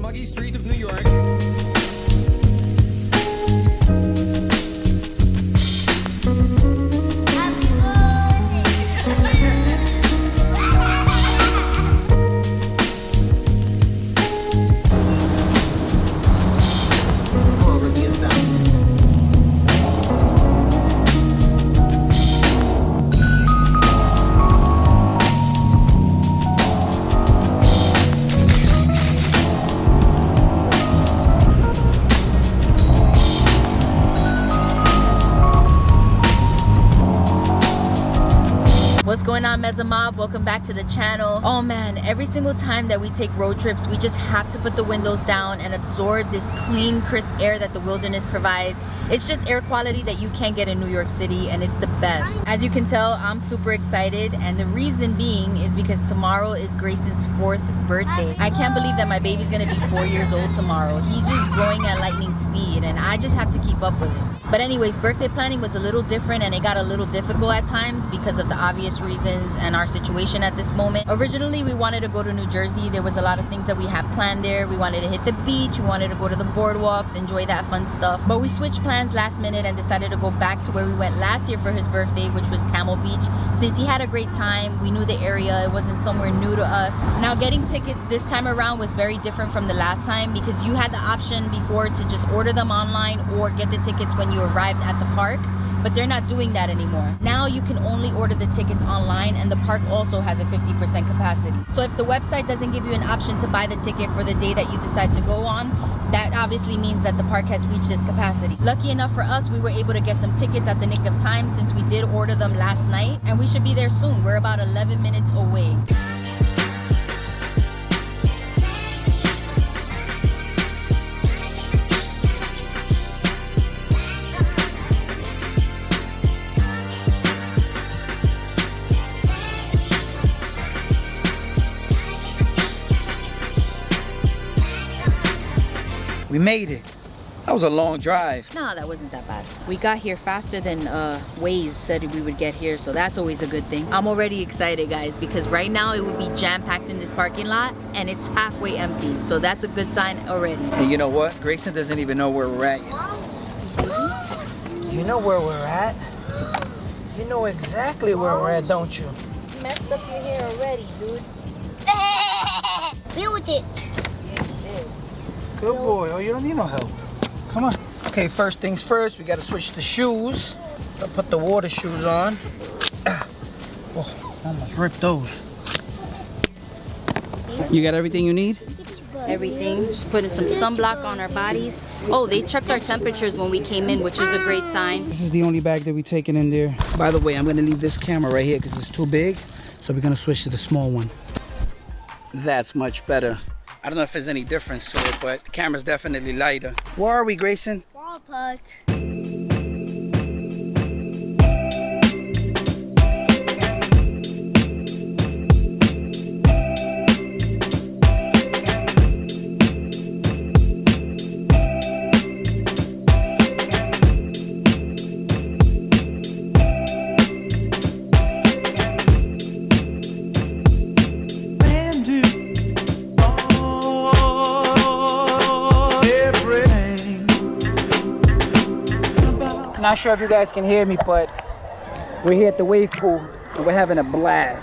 muggy streets of New York. What's going on, Meza Mob? Welcome back to the channel. Oh man, every single time that we take road trips, we just have to put the windows down and absorb this clean, crisp air that the wilderness provides. It's just air quality that you can't get in New York City, and it's the best. As you can tell, I'm super excited, and the reason being is because tomorrow is Grayson's 4th birthday. I can't believe that my baby's gonna be 4 years old tomorrow. He's just growing at lightning speed, and I just have to keep up with him. But anyways, birthday planning was a little different, and it got a little difficult at times because of the obvious reasons and our situation at this moment. Originally, we wanted to go to New Jersey. There was a lot of things that we had planned there. We wanted to hit the beach, we wanted to go to the boardwalks, enjoy that fun stuff. But we switched plans last minute and decided to go back to where we went last year for his birthday, which was CamelBeach. Since he had a great time, we knew the area, it wasn't somewhere new to us. Now, getting tickets this time around was very different from the last time because you had the option before to just order them online or get the tickets when you arrived at the park. But they're not doing that anymore. Now you can only order the tickets online, and the park also has a 50% capacity. So if the website doesn't give you an option to buy the ticket for the day that you decide to go on, that obviously means that the park has reached its capacity. Lucky enough for us, we were able to get some tickets at the nick of time since we did order them last night, and we should be there soon. We're about 11 minutes away. We made it. That was a long drive. No, that wasn't that bad. We got here faster than Waze said we would get here, so that's always a good thing. I'm already excited, guys, because right now it would be jam-packed in this parking lot and it's halfway empty, so that's a good sign already. And you know what? Grayson doesn't even know where we're at yet. You know where we're at? You know exactly where we're at, don't you? You messed up your hair already, dude. Build it. Good boy. Oh, you don't need no help. Come on. Okay, first things first, we gotta switch the shoes. I'll put the water shoes on. Oh, almost ripped those. You got everything you need? Everything. Just putting some sunblock on our bodies. Oh, they checked our temperatures when we came in, which is a great sign. This is the only bag that we're taking in there. By the way, I'm gonna leave this camera right here because it's too big. So we're gonna switch to the small one. That's much better. I don't know if there's any difference to it, but the camera's definitely lighter. Where are we, Grayson? Waterpark. Not sure if you guys can hear me, but we're here at the wave pool and we're having a blast.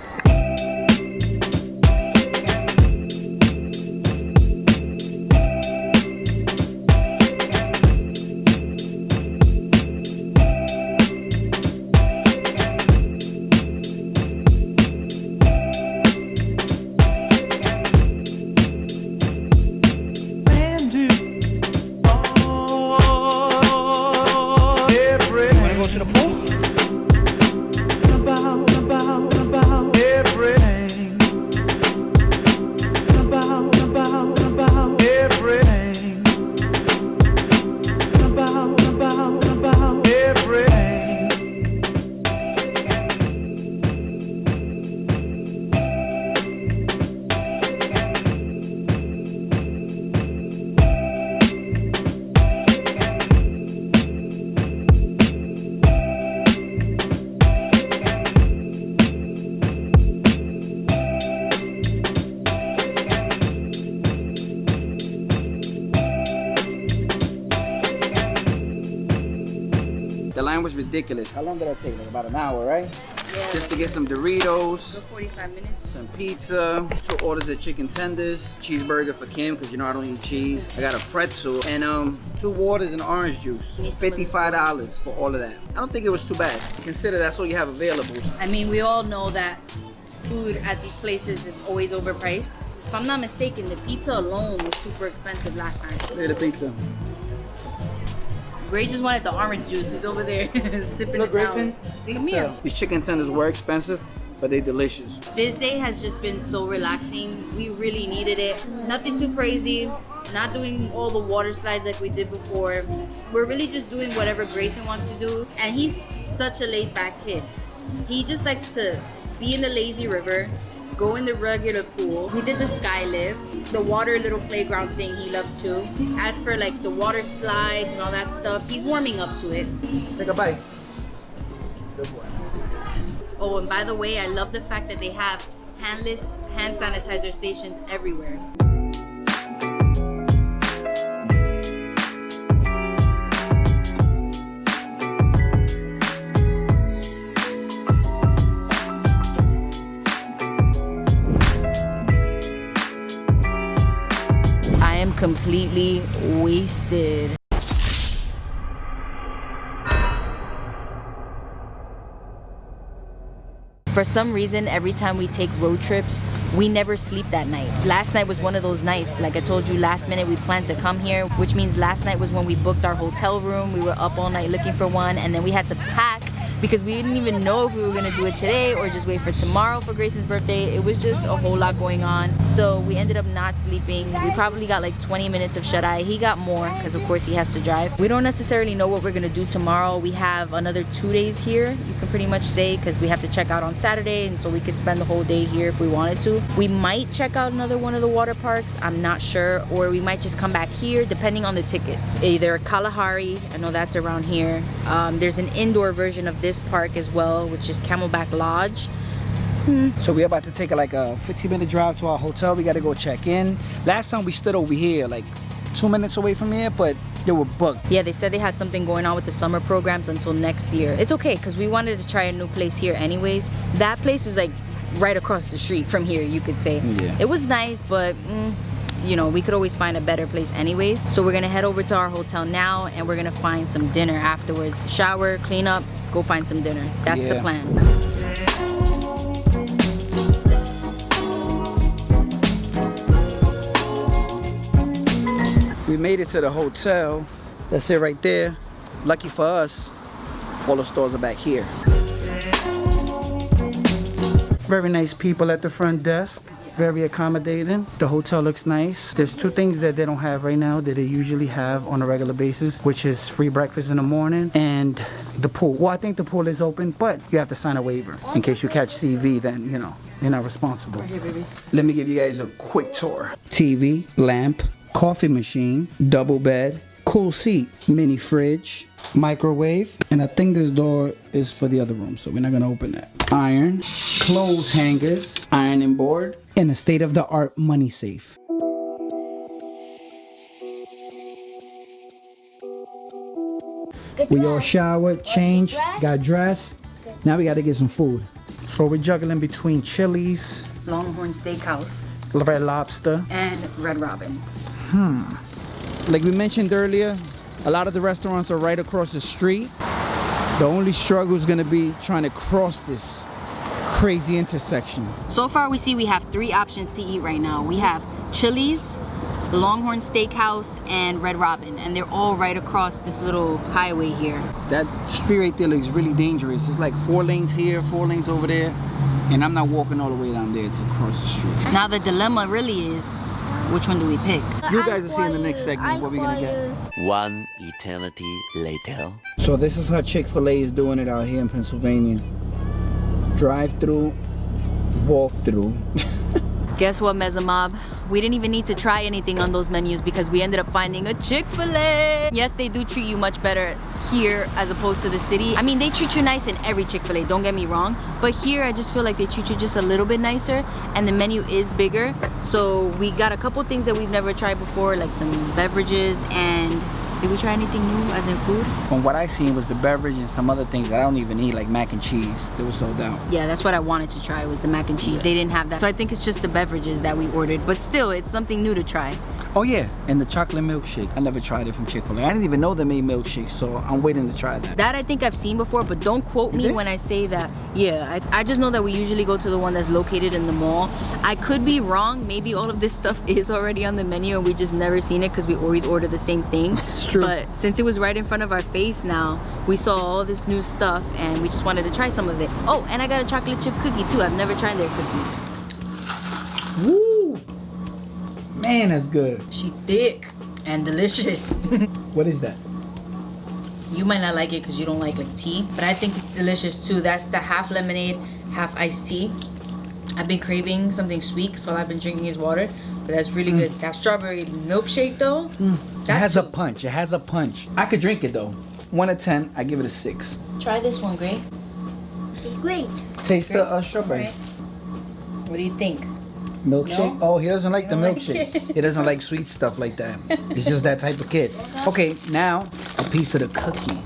was ridiculous. How long did that take? Like about an hour, right? Yeah. Just to get some Doritos, 45 minutes. some pizza, 2 orders of chicken tenders, cheeseburger for Kim, because you know I don't eat cheese. I got a pretzel, and 2 waters and orange juice. $55 for all of that. I don't think it was too bad. Consider that's all you have available. I mean, we all know that food at these places is always overpriced. If I'm not mistaken, the pizza alone was super expensive last time. Look at the pizza. Gray just wanted the orange juice. He's over there sipping Look, it down. Grayson. Come here. These chicken tenders were expensive, but they're delicious. This day has just been so relaxing. We really needed it. Nothing too crazy. Not doing all the water slides like we did before. We're really just doing whatever Grayson wants to do. And he's such a laid back kid. He just likes to be in the lazy river, go in the regular pool. He did the sky lift, the water little playground thing he loved too. As for like the water slides and all that stuff, he's warming up to it. Take a bite. Oh, and by the way, I love the fact that they have handless hand sanitizer stations everywhere. Completely wasted. For some reason, every time we take road trips, we never sleep that night. Last night was one of those nights. Like I told you, last minute we planned to come here, which means last night was when we booked our hotel room. We were up all night looking for one, and then we had to pack because we didn't even know if we were gonna do it today or just wait for tomorrow for Grayson's birthday. It was just a whole lot going on. So we ended up not sleeping. We probably got like 20 minutes of shut-eye. He got more because of course he has to drive. We don't necessarily know what we're gonna do tomorrow. We have another 2 days here, you can pretty much say, because we have to check out on Saturday, and so we could spend the whole day here if we wanted to. We might check out another one of the water parks, I'm not sure, or we might just come back here depending on the tickets. Either Kalahari, I know that's around here. There's an indoor version of this park as well, which is Camelback Lodge. So we're about to take like a 15-minute drive to our hotel. We got to go check in. Last time we stood over here like 2 minutes away from here, but they were booked. Yeah, they said they had something going on with the summer programs until next year. It's okay because we wanted to try a new place here anyways. That place is like right across the street from here, you could say. Yeah. It was nice, but you know, we could always find a better place anyways. So we're gonna head over to our hotel now, and we're gonna find some dinner afterwards. Shower, clean up, go find some dinner. That's the plan. We made it to the hotel. That's it right there. Lucky for us, all the stores are back here. Very nice people at the front desk. Very accommodating. The hotel looks nice. There's 2 things that they don't have right now that they usually have on a regular basis, which is free breakfast in the morning and the pool. Well, I think the pool is open, but you have to sign a waiver. In case you catch CV, then, you know, you're not responsible. Right here, baby. Let me give you guys a quick tour. TV, lamp, coffee machine, double bed, cool seat, mini fridge, microwave, and I think this door is for the other room, so we're not gonna open that. Iron, clothes hangers, ironing board, and a state-of-the-art money safe. We all showered, changed, got dressed. Now we gotta get some food. So we're juggling between Chili's, Longhorn Steakhouse, Red Lobster, and Red Robin. Like we mentioned earlier, a lot of the restaurants are right across the street. The only struggle is gonna be trying to cross this crazy intersection. So far we see we have 3 options to eat right now. We have Chili's, Longhorn Steakhouse, and Red Robin, and they're all right across this little highway here. That street right there looks really dangerous. It's like 4 lanes here, 4 lanes over there, and I'm not walking all the way down there to cross the street. Now the dilemma really is, which one do we pick? You guys will see in the next segment what we're gonna get. One eternity later. So this is how Chick-fil-A is doing it out here in Pennsylvania. Drive-through, walk-through. Guess what, Meza Mob? We didn't even need to try anything on those menus because we ended up finding a Chick-fil-A. Yes, they do treat you much better here as opposed to the city. I mean, they treat you nice in every Chick-fil-A, don't get me wrong. But here, I just feel like they treat you just a little bit nicer, and the menu is bigger. So we got a couple things that we've never tried before, like some beverages, and Did we try anything new as in food? From what I seen was the beverage and some other things that I don't even eat, like mac and cheese. They were sold out. Yeah, that's what I wanted to try, was the mac and cheese. They didn't have that. So I think it's just the beverages that we ordered, but still, it's something new to try. Oh yeah, and the chocolate milkshake. I never tried it from Chick-fil-A. I didn't even know they made milkshakes, so I'm waiting to try that. That I think I've seen before, but don't quote me when I say that. Yeah, I just know that we usually go to the one that's located in the mall. I could be wrong. Maybe all of this stuff is already on the menu and we just never seen it because we always order the same thing. It's true. But since it was right in front of our face now, we saw all this new stuff and we just wanted to try some of it. Oh, and I got a chocolate chip cookie too. I've never tried their cookies. Woo! Man, that's good. She thick and delicious. What is that? You might not like it because you don't like tea, but I think it's delicious too. That's the half lemonade, half iced tea. I've been craving something sweet, so all I've been drinking is water, but that's really good. That strawberry milkshake though, it has a punch. It has a punch. I could drink it though. 1 to 10, I give it a 6. Try this one, Gray. It's great. Taste the strawberry. What do you think? Milkshake? No? Oh, he doesn't like the You don't like milkshake. it? He doesn't like sweet stuff like that. He's just that type of kid. Okay, now a piece of the cookie.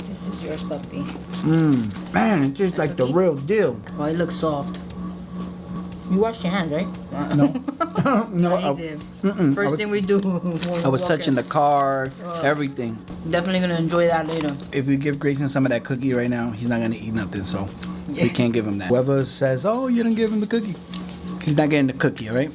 This is yours, puppy. Man, it's just like the real deal. Oh, it looks soft. You washed your hands, right? No. No, I did. First thing we do. I was touching the car, everything. Definitely gonna enjoy that later. If we give Grayson some of that cookie right now, he's not gonna eat nothing, so Yeah. we can't give him that. Whoever says, oh, you didn't give him the cookie, he's not getting the cookie, all right?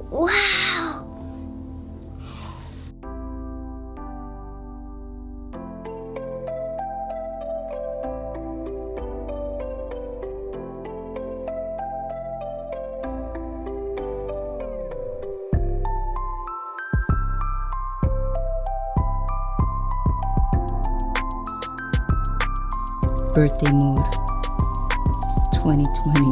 Wow. Birthday mood 2020.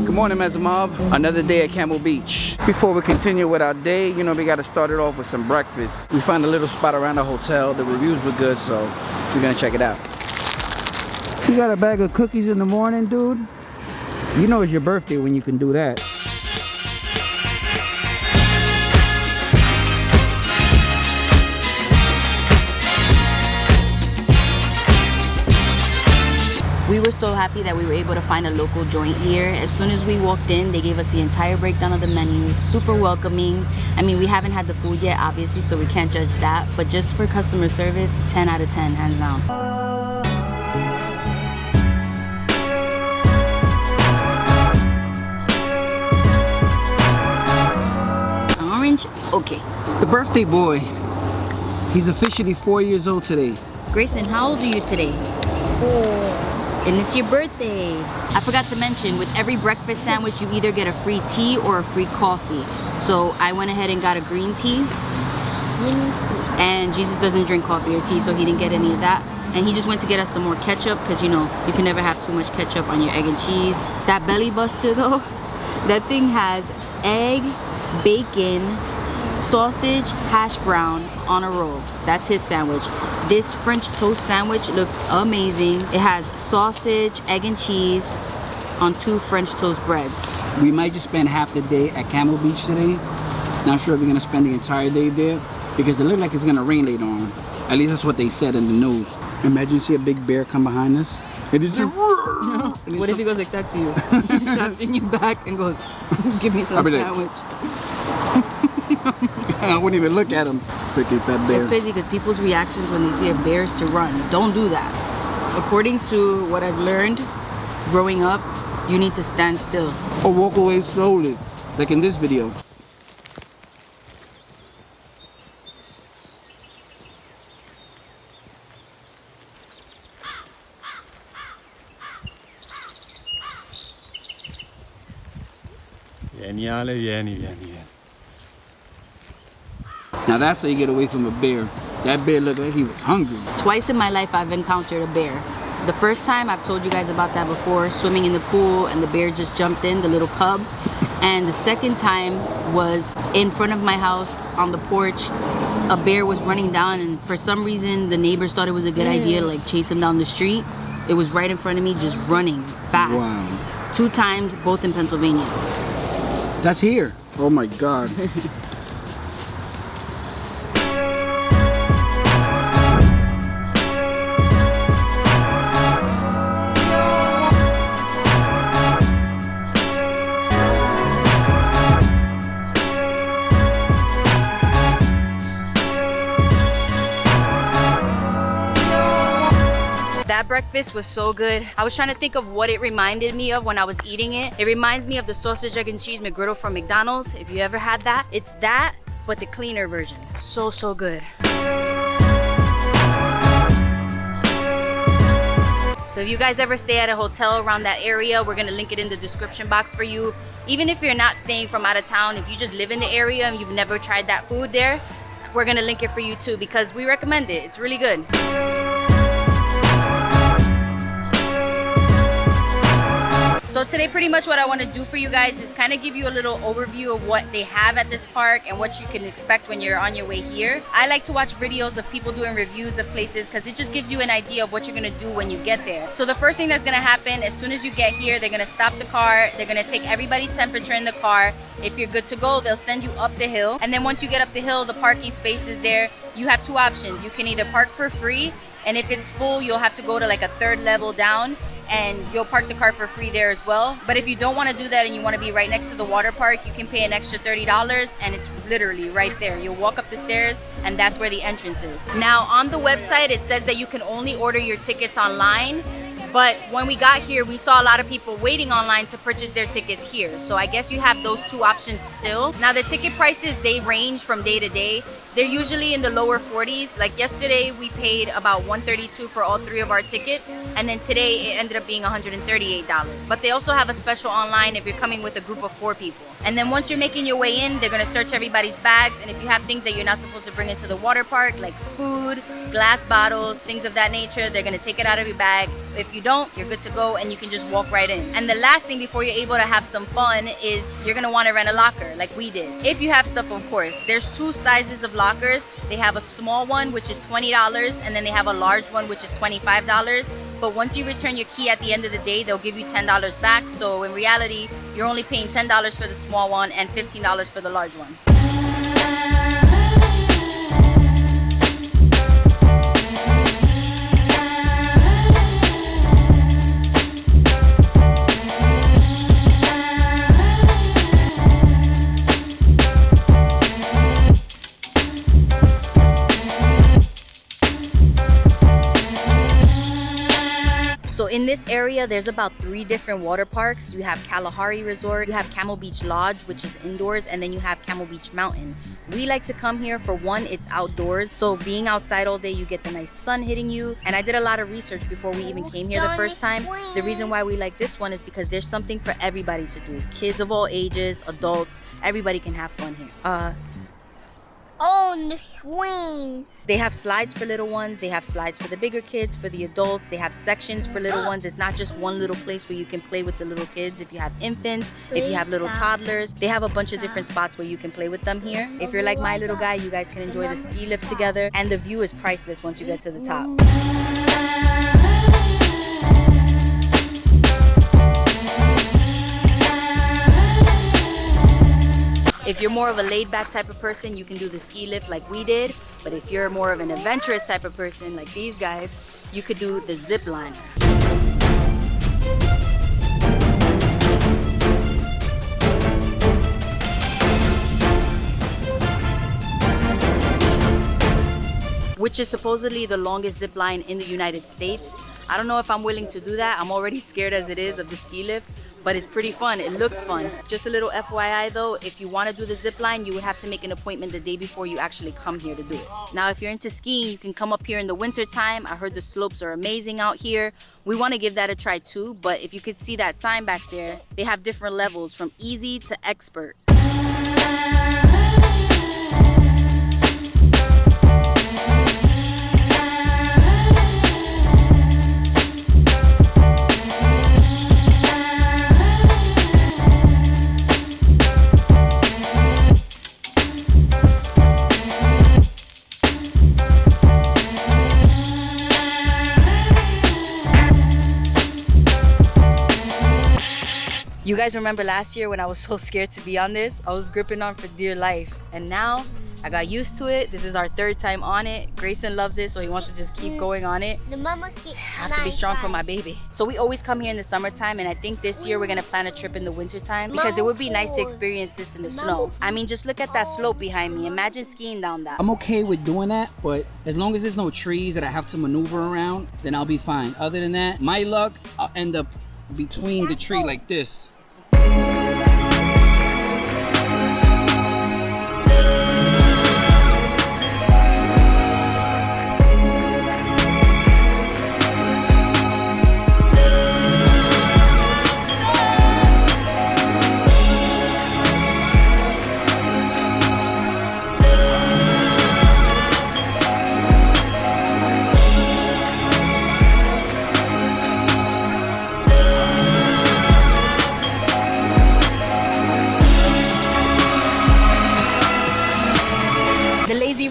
Good morning, Meza Mob. Another day at Camel Beach. Before we continue with our day, you know, we got to start it off with some breakfast. We found a little spot around the hotel. The reviews were good, so we're gonna check it out. You got a bag of cookies in the morning, dude? You know it's your birthday when you can do that. We were so happy that we were able to find a local joint here. As soon as we walked in, they gave us the entire breakdown of the menu, super welcoming. I mean, we haven't had the food yet, obviously, so we can't judge that, but just for customer service, 10 out of 10, hands down. Orange? Okay. The birthday boy. He's officially 4 years old today. Grayson, how old are you today? 4. And it's your birthday. I forgot to mention, with every breakfast sandwich, you either get a free tea or a free coffee. So I went ahead and got a green tea. And Jesus doesn't drink coffee or tea, so he didn't get any of that. And he just went to get us some more ketchup, because you know, you can never have too much ketchup on your egg and cheese. That belly buster though, that thing has egg, bacon, sausage, hash brown on a roll. That's his sandwich. This French toast sandwich looks amazing. It has sausage, egg and cheese on 2 French toast breads. We might just spend half the day at Camel Beach today. Not sure if we're gonna spend the entire day there because it looks like it's gonna rain later on. At least that's what they said in the news. Imagine you see a big bear come behind us. It is like, what if he goes like that to you? He taps in your back and goes, give me some sandwich. I wouldn't even look at him. Freaking fat bear. It's crazy because people's reactions when they see a bear is to run. Don't do that. According to what I've learned growing up, you need to stand still. Or walk away slowly, like in this video. Now that's how you get away from a bear. That bear looked like he was hungry. Twice in my life I've encountered a bear. The first time, I've told you guys about that before, swimming in the pool and the bear just jumped in, the little cub. And the second time was in front of my house on the porch. A bear was running down, and for some reason the neighbors thought it was a good idea to like chase him down the street. It was right in front of me, just running fast. Wow. 2 times, both in Pennsylvania. That's here. Oh my God. That breakfast was so good. I was trying to think of what it reminded me of when I was eating it. It reminds me of the sausage, egg, and cheese McGriddle from McDonald's. If you ever had that, it's that, but the cleaner version. So, so good. So if you guys ever stay at a hotel around that area, we're gonna link it in the description box for you. Even if you're not staying from out of town, if you just live in the area and you've never tried that food there, we're gonna link it for you too, because we recommend it. It's really good. So today pretty much what I want to do for you guys is kind of give you a little overview of what they have at this park and what you can expect when you're on your way here. I like to watch videos of people doing reviews of places because it just gives you an idea of what you're going to do when you get there. So the first thing that's going to happen as soon as you get here, they're going to stop the car. They're going to take everybody's temperature in the car. If you're good to go, they'll send you up the hill. And then once you get up the hill, the parking space is there. You have 2 options. You can either park for free, and if it's full, you'll have to go to like a 3rd level down, and you'll park the car for free there as well. But if you don't want to do that and you want to be right next to the water park, you can pay an extra $30 and it's literally right there. You'll walk up the stairs and that's where the entrance is. Now on the website it says that you can only order your tickets online, but when we got here we saw a lot of people waiting online to purchase their tickets here. So I guess you have those 2 options still. Now the ticket prices, they range from day to day. They're usually in the lower 40s. Like yesterday we paid about $132 for all 3 of our tickets, and then today it ended up being $138. But they also have a special online if you're coming with a group of 4 people. And then once you're making your way in, they're gonna search everybody's bags, and if you have things that you're not supposed to bring into the water park, like food, glass bottles, things of that nature, they're gonna take it out of your bag. If you don't, you're good to go and you can just walk right in. And the last thing before you're able to have some fun is you're gonna wanna rent a locker like we did. If you have stuff, of course. There's 2 sizes of lockers. They have a small one, which is $20, and then they have a large one, which is $25. But once you return your key at the end of the day, they'll give you $10 back. So in reality, you're only paying $10 for the small one and $15 for the large one. So in this area, there's about 3 different water parks. You have Kalahari Resort, you have CamelBeach Lodge, which is indoors, and then you have CamelBeach Mountain. We like to come here for one, it's outdoors. So being outside all day, you get the nice sun hitting you. And I did a lot of research before we even came here the first time. The reason why we like this one is because there's something for everybody to do. Kids of all ages, adults, everybody can have fun here. On the swing. They have slides for little ones, they have slides for the bigger kids, for the adults, they have sections for little ones. It's not just one little place where you can play with the little kids. If you have infants, if you have little toddlers, they have a bunch of different spots where you can play with them here. If you're like my little guy, you guys can enjoy the ski lift together, and the view is priceless once you get to the top. If you're more of a laid-back type of person, you can do the ski lift like we did. But if you're more of an adventurous type of person like these guys, you could do the zip liner. which is supposedly the longest zip line in the United States. I don't know if I'm willing to do that. I'm already scared as it is of the ski lift, but it's pretty fun. It looks fun. Just a little FYI though, if you want to do the zip line, you would have to make an appointment the day before you actually come here to do it. Now, if you're into skiing, you can come up here in the winter time. I heard the slopes are amazing out here. We want to give that a try too, but if you could see that sign back there, they have different levels from easy to expert. You guys remember last year when I was so scared to be on this? I was gripping on for dear life. And now I got used to it. This is our third time on it. Grayson loves it, so he wants to just keep going on it. The mama I have to be strong for my baby. So we always come here in the summertime, and I think this year we're gonna plan a trip in the wintertime because it would be nice to experience this in the snow. I mean, just look at that slope behind me. Imagine skiing down that. I'm okay with doing that, but as long as there's no trees that I have to maneuver around, then I'll be fine. Other than that, my luck, I'll end up between the tree like this.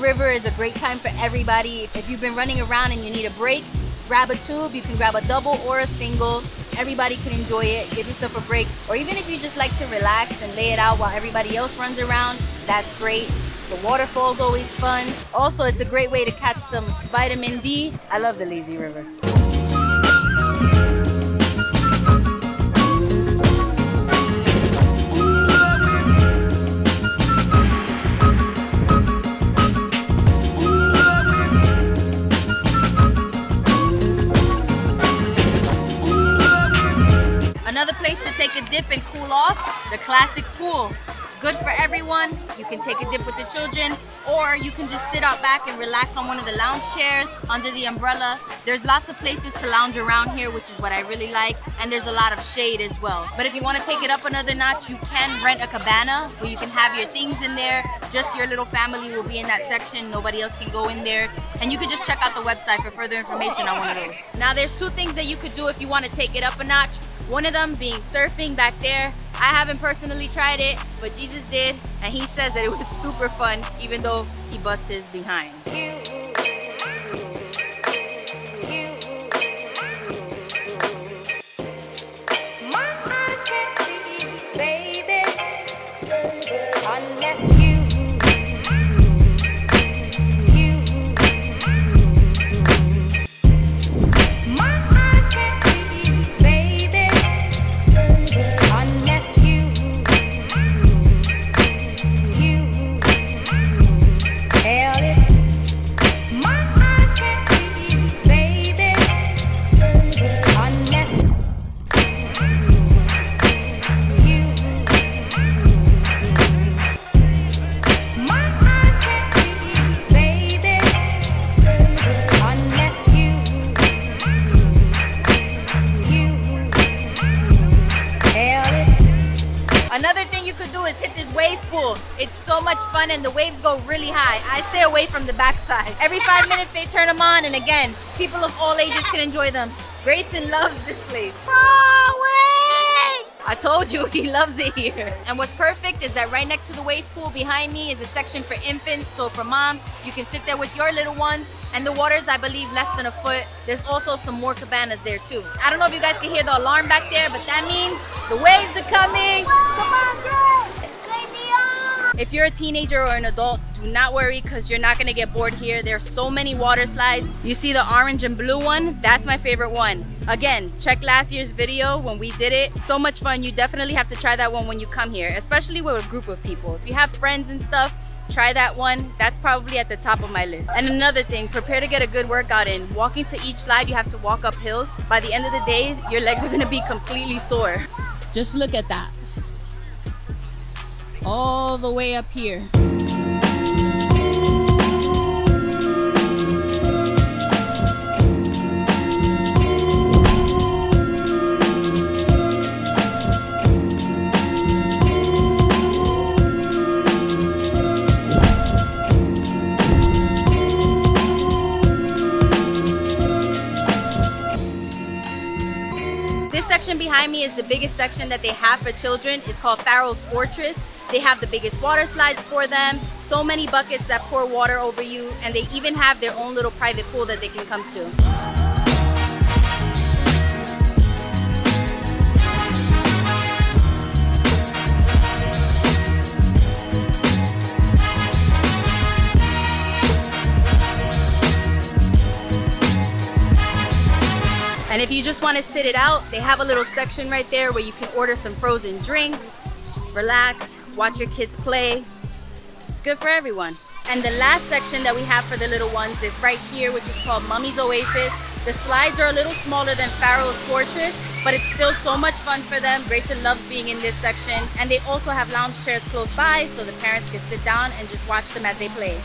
River is a great time for everybody. If you've been running around and you need a break, grab a tube. You can grab a double or a single. Everybody can enjoy it. Give yourself a break. Or even if you just like to relax and lay it out while everybody else runs around, that's great. The waterfall's always fun. Also, it's a great way to catch some vitamin D. I love the lazy river. Another place to take a dip and cool off, the classic pool. Good for everyone. You can take a dip with the children, or you can just sit out back and relax on one of the lounge chairs under the umbrella. There's lots of places to lounge around here, which is what I really like, and there's a lot of shade as well. But if you want to take it up another notch, you can rent a cabana where you can have your things in there. Just your little family will be in that section. Nobody else can go in there. And you could just check out the website for further information on one of those. Now, there's two things that you could do if you want to take it up a notch. One of them being surfing back there. I haven't personally tried it, but Jesus did, and he says that it was super fun, even though he busts his behind. Another thing you could do is hit this wave pool. It's so much fun and the waves go really high. I stay away from the backside. Every 5 minutes they turn them on, and again, people of all ages can enjoy them. Grayson loves this place. I told you, he loves it here. And what's perfect is that right next to the wave pool behind me is a section for infants. So for moms, you can sit there with your little ones. And the water's, I believe, less than a foot. There's also some more cabanas there too. I don't know if you guys can hear the alarm back there, but that means the waves are coming. Come on, girl. If you're a teenager or an adult, do not worry because you're not gonna get bored here. There's so many water slides. You see the orange and blue one? That's my favorite one. Again, check last year's video when we did it. So much fun. You definitely have to try that one when you come here, especially with a group of people. If you have friends and stuff, Try that one. That's probably at the top of my list. And another thing, prepare to get a good workout in. Walking to each slide, you have to walk up hills. By the end of the day, your legs are gonna be completely sore. Just look at that. All the way up here. Behind me is the biggest section that they have for children. It's called Pharaoh's Fortress. They have the biggest water slides for them, so many buckets that pour water over you, and they even have their own little private pool that they can come to. And if you just want to sit it out, they have a little section right there where you can order some frozen drinks, relax, watch your kids play. It's good for everyone. And the last section that we have for the little ones is right here, which is called Mummy's Oasis. The slides are a little smaller than Pharaoh's Fortress, but it's still so much fun for them. Grayson loves being in this section. And they also have lounge chairs close by so the parents can sit down and just watch them as they play.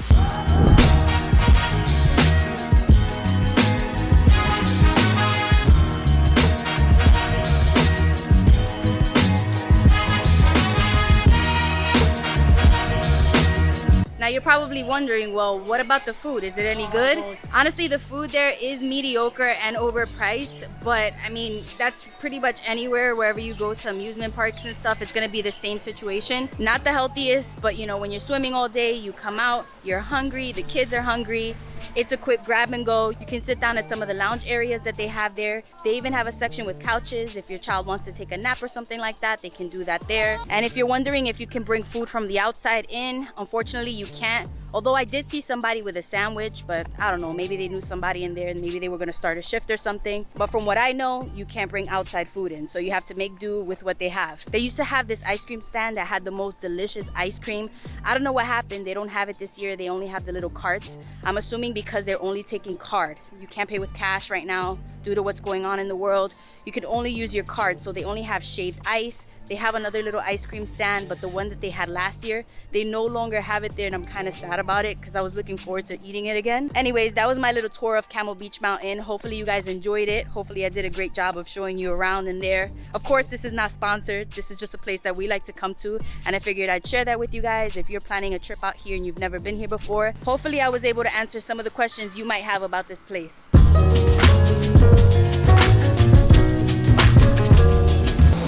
Now you're probably wondering, well, what about the food? Is it any good? Honestly, the food there is mediocre and overpriced, but I mean, that's pretty much anywhere, wherever you go to amusement parks and stuff, it's gonna be the same situation. Not the healthiest, but you know, when you're swimming all day, you come out, you're hungry, the kids are hungry. It's a quick grab and go. You can sit down at some of the lounge areas that they have there. They even have a section with couches. If your child wants to take a nap or something like that, they can do that there. And if you're wondering if you can bring food from the outside in, unfortunately you can't. Although I did see somebody with a sandwich, but I don't know, maybe they knew somebody in there and maybe they were gonna start a shift or something. But from what I know, you can't bring outside food in, so you have to make do with what they have. They used to have this ice cream stand that had the most delicious ice cream. I don't know what happened, they don't have it this year, they only have the little carts. I'm assuming because they're only taking card. You can't pay with cash right now due to what's going on in the world. You can only use your card, so they only have shaved ice. They have another little ice cream stand, but the one that they had last year, they no longer have it there, and I'm kind of sad about it because I was looking forward to eating it again. Anyways, that was my little tour of CamelBeach Mountain. Hopefully you guys enjoyed it. Hopefully I did a great job of showing you around in there. Of course, this is not sponsored. This is just a place that we like to come to, and I figured I'd share that with you guys if you're planning a trip out here and you've never been here before. Hopefully I was able to answer some of the questions you might have about this place.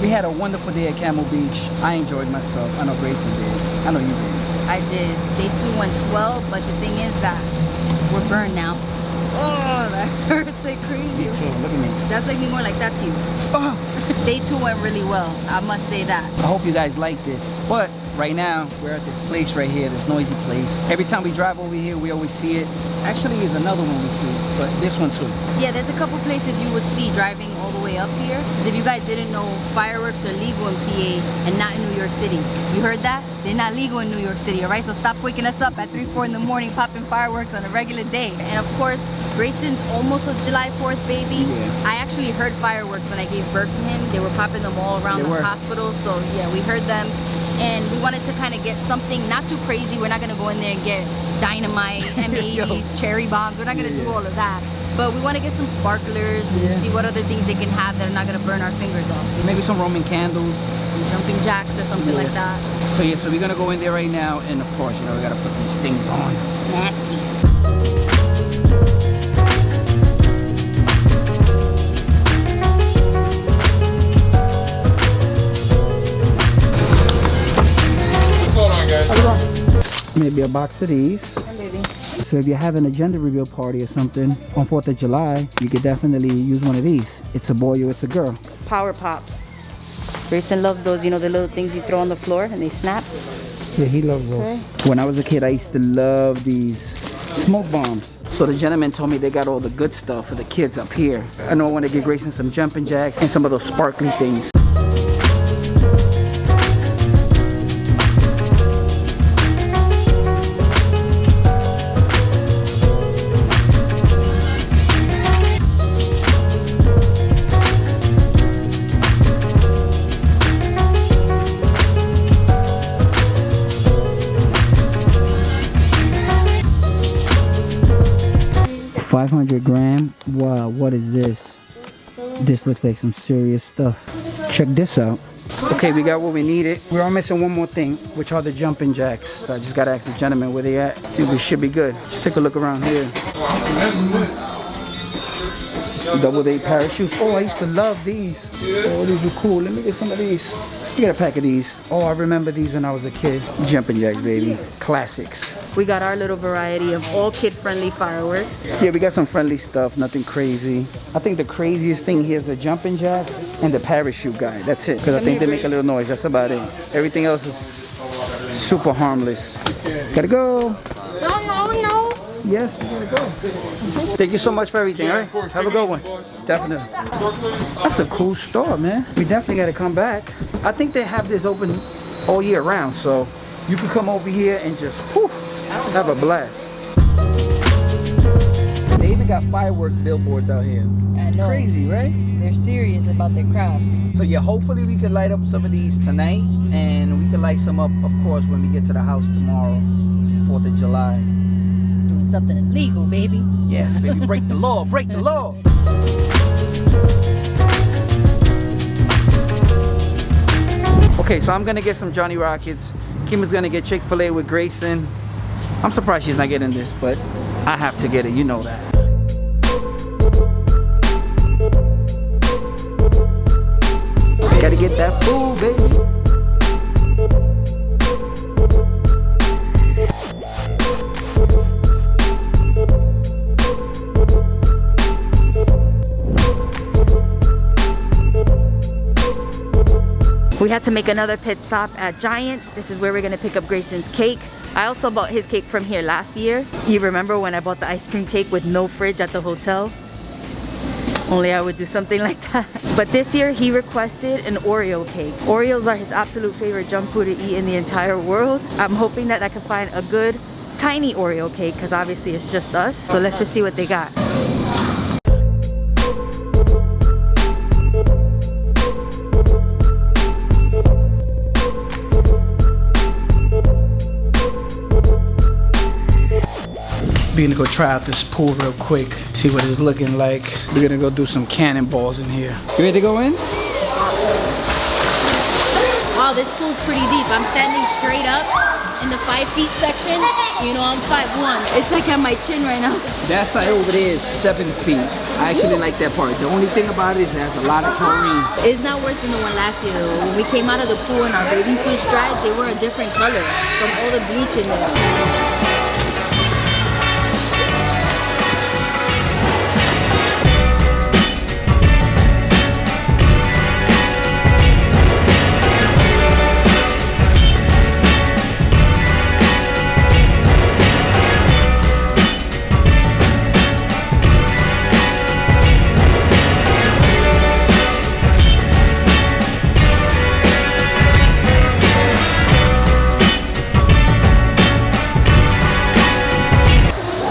We had a wonderful day at CamelBeach. I enjoyed myself. I know Grayson did. I know you did. I did. Day 2 went swell, but the thing is that we're burned now. Oh, that hurts like crazy. Me too. Look at me. That's like me more like that to you. Oh. Day 2 went really well. I must say that. I hope you guys liked it. But right now, we're at this place right here, this noisy place. Every time we drive over here, we always see it. Actually, there's another one we see, but this one too. Yeah, there's a couple places you would see driving all the way up here. Because if you guys didn't know, fireworks are legal in PA and not in New York City. You heard that? They're not legal in New York City, all right? So stop waking us up at 3, 4 in the morning popping fireworks on a regular day. And of course, Grayson's almost a July 4th baby. Yeah. I actually heard fireworks when I gave birth to him. They were popping them all around the hospital. So yeah, we heard them. And we wanted to kind of get something not too crazy. We're not going to go in there and get dynamite, M80s, cherry bombs. We're not going to do all of that. But we want to get some sparklers and see what other things they can have that are not going to burn our fingers off. Maybe some Roman candles. Some jumping jacks or something like that. So yeah, so we're going to go in there right now. And of course, you know, we got to put these things on. Nasty. Maybe a box of these. Hey, baby. So if you're having a gender reveal party or something on 4th of July, you could definitely use one of these. It's a boy or it's a girl. Power Pops. Grayson loves those, you know, the little things you throw on the floor and they snap. Yeah, he loves those. Okay. When I was a kid, I used to love these smoke bombs. So the gentleman told me they got all the good stuff for the kids up here. I know I want to get Grayson some jumping jacks and some of those sparkly things. 500 gram. Wow, what is this? This looks like some serious stuff. Check this out. Okay, we got what we needed. We're all missing one more thing, which are the jumping jacks. So I just gotta ask the gentleman where they at. I think we should be good. Just take a look around here. Double day parachutes. Oh, I used to love these. Oh, these were cool. Let me get some of these. You got a pack of these. Oh, I remember these when I was a kid. Jumping jacks, baby. Classics. We got our little variety of all kid-friendly fireworks. Yeah, we got some friendly stuff, nothing crazy. I think the craziest thing here is the jumping jacks and the parachute guy. That's it, because I think they make a little noise. That's about it. Everything else is super harmless. Gotta go. No. Yes, we gotta go. Thank you so much for everything, all right? Have a good one. Definitely. That's a cool store, man. We definitely gotta come back. I think they have this open all year round, so you can come over here and just whew, have a blast. They even got firework billboards out here. I know. Crazy, right? They're serious about their craft. So yeah, hopefully we can light up some of these tonight, and we can light some up, of course, when we get to the house tomorrow, 4th of July. Doing something illegal, baby. Yes, baby, break the law, break the law. Okay, so I'm gonna get some Johnny Rockets. Kim is gonna get Chick-fil-A with Grayson. I'm surprised she's not getting this, but I have to get it, you know that. Gotta get that food, baby. We had to make another pit stop at Giant. This is where we're gonna pick up Grayson's cake. I also bought his cake from here last year. You remember when I bought the ice cream cake with no fridge at the hotel? Only I would do something like that. But this year he requested an Oreo cake. Oreos are his absolute favorite junk food to eat in the entire world. I'm hoping that I can find a good tiny Oreo cake because obviously it's just us. So let's just see what they got. We're gonna go try out this pool real quick, see what it's looking like. We're gonna go do some cannonballs in here. You ready to go in? Wow, this pool's pretty deep. I'm standing straight up in the 5 feet section. You know, I'm 5'1". It's like at my chin right now. That side over there is 7 feet. I actually like that part. The only thing about it is it has a lot of chlorine. It's not worse than the one last year though. When we came out of the pool and our bathing suits dried, they were a different color from all the bleach in there.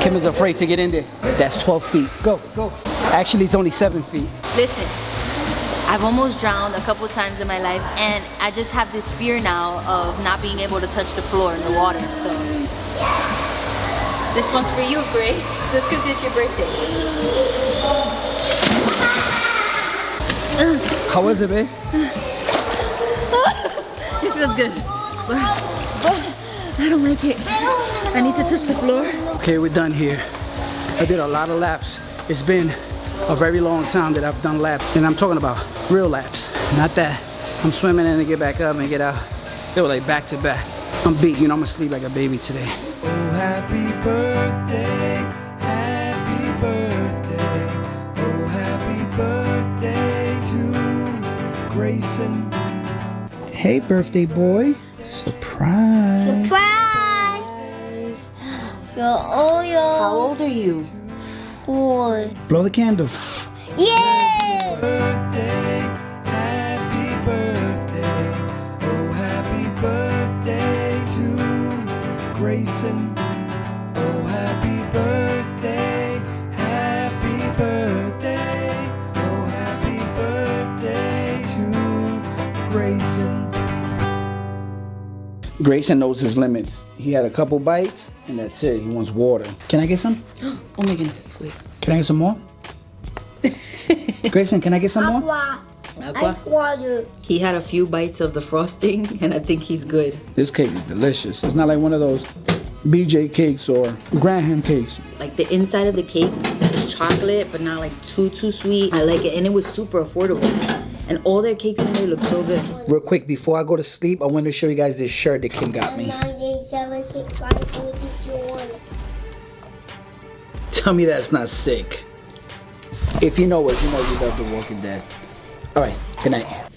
Kim is afraid to get in there. That's 12 feet. Go, go. Actually, it's only 7 feet. Listen, I've almost drowned a couple times in my life and I just have this fear now of not being able to touch the floor in the water, so. This one's for you, Gray, just because it's your birthday. How was it, babe? It feels good, but I don't like it. I need to touch the floor. Okay, we're done here. I did a lot of laps. It's been a very long time that I've done laps. And I'm talking about real laps. Not that I'm swimming in and get back up and get out. They were like back to back. I'm beat, you know, I'm gonna sleep like a baby today. Oh, happy birthday, happy birthday. Oh, happy birthday to Grayson. Hey, birthday boy. Surprise. Surprise! So, oh, How old are you? 4. Blow the candle. Yay! Birthday, happy birthday. Oh, happy birthday to Grayson. Oh, happy birthday, happy birthday. Oh, happy birthday to Grayson. Grayson knows his limits. He had a couple bites and that's it. He wants water. Can I get some? Oh my goodness, wait. Can I get some more? Grayson, can I get some more? Aqua. Aqua? Ice water. He had a few bites of the frosting and I think he's good. This cake is delicious. It's not like one of those BJ cakes or Graham cakes. Like the inside of the cake is chocolate, but not like too sweet. I like it, and it was super affordable. And all their cakes in there look so good. Real quick, before I go to sleep, I want to show you guys this shirt that Kim got me. 9, 8, 7, 6, 5, 4, 3, 2, 1. Tell me that's not sick. If you know it, you know you love The Walking Dead. All right, good night.